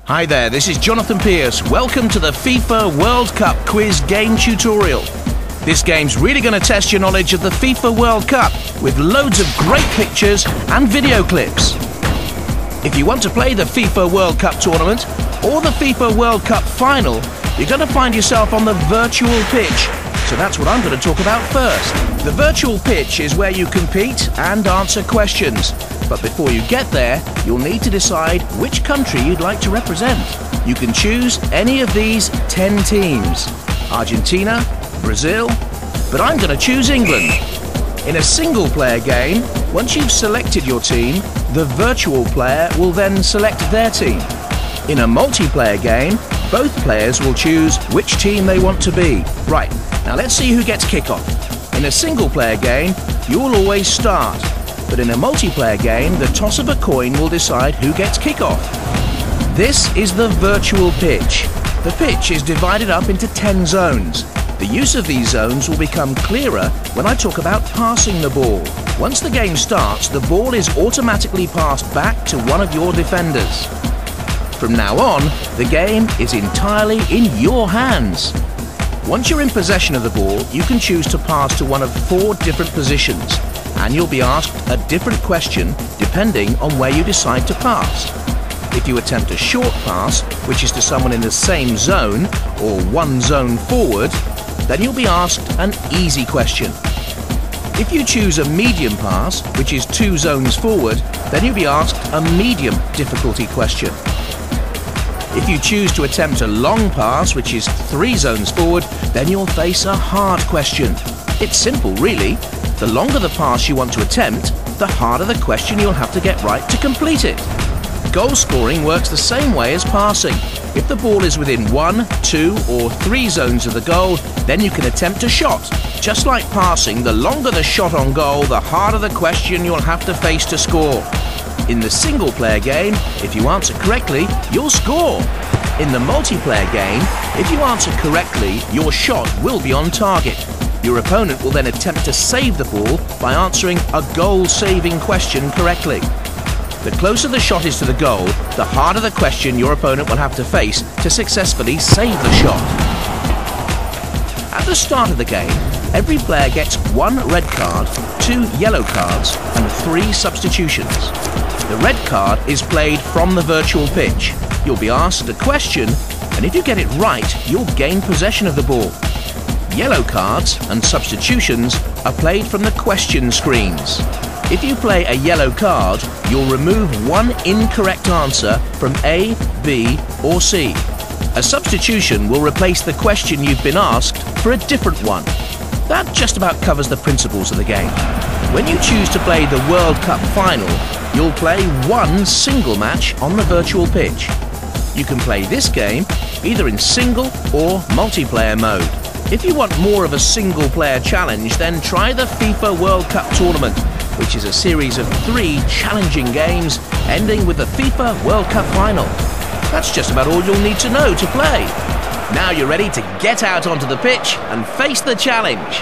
Hi there, this is Jonathan Pierce. Welcome to the FIFA World Cup quiz game tutorial. This game's really going to test your knowledge of the FIFA World Cup with loads of great pictures and video clips. If you want to play the FIFA World Cup tournament or the FIFA World Cup final, you're going to find yourself on the virtual pitch. So that's what I'm going to talk about first. The virtual pitch is where you compete and answer questions. But before you get there, you'll need to decide which country you'd like to represent. You can choose any of these 10 teams. Argentina, Brazil, but I'm going to choose England. In a single-player game, once you've selected your team, the virtual player will then select their team. In a multiplayer game, both players will choose which team they want to be. Right, now let's see who gets kickoff. In a single-player game, you'll always start. But in a multiplayer game, the toss of a coin will decide who gets kickoff. This is the virtual pitch. The pitch is divided up into 10 zones. The use of these zones will become clearer when I talk about passing the ball. Once the game starts, the ball is automatically passed back to one of your defenders. From now on, the game is entirely in your hands. Once you're in possession of the ball, you can choose to pass to one of 4 different positions, and you'll be asked a different question depending on where you decide to pass. If you attempt a short pass, which is to someone in the same zone, or one zone forward, then you'll be asked an easy question. If you choose a medium pass, which is 2 zones forward, then you'll be asked a medium difficulty question. If you choose to attempt a long pass, which is 3 zones forward, then you'll face a hard question. It's simple, really. The longer the pass you want to attempt, the harder the question you'll have to get right to complete it. Goal scoring works the same way as passing. If the ball is within 1, 2 or 3 zones of the goal, then you can attempt a shot. Just like passing, the longer the shot on goal, the harder the question you'll have to face to score. In the single-player game, if you answer correctly, you'll score. In the multiplayer game, if you answer correctly, your shot will be on target. Your opponent will then attempt to save the ball by answering a goal-saving question correctly. The closer the shot is to the goal, the harder the question your opponent will have to face to successfully save the shot. At the start of the game, every player gets 1 red card, 2 yellow cards, and 3 substitutions. The red card is played from the virtual pitch. You'll be asked a question, and if you get it right, you'll gain possession of the ball. Yellow cards and substitutions are played from the question screens. If you play a yellow card, you'll remove 1 incorrect answer from A, B or C. A substitution will replace the question you've been asked for a different one. That just about covers the principles of the game. When you choose to play the World Cup final, you'll play 1 single match on the virtual pitch. You can play this game either in single or multiplayer mode. If you want more of a single-player challenge, then try the FIFA World Cup tournament, which is a series of 3 challenging games ending with the FIFA World Cup final. That's just about all you'll need to know to play. Now you're ready to get out onto the pitch and face the challenge.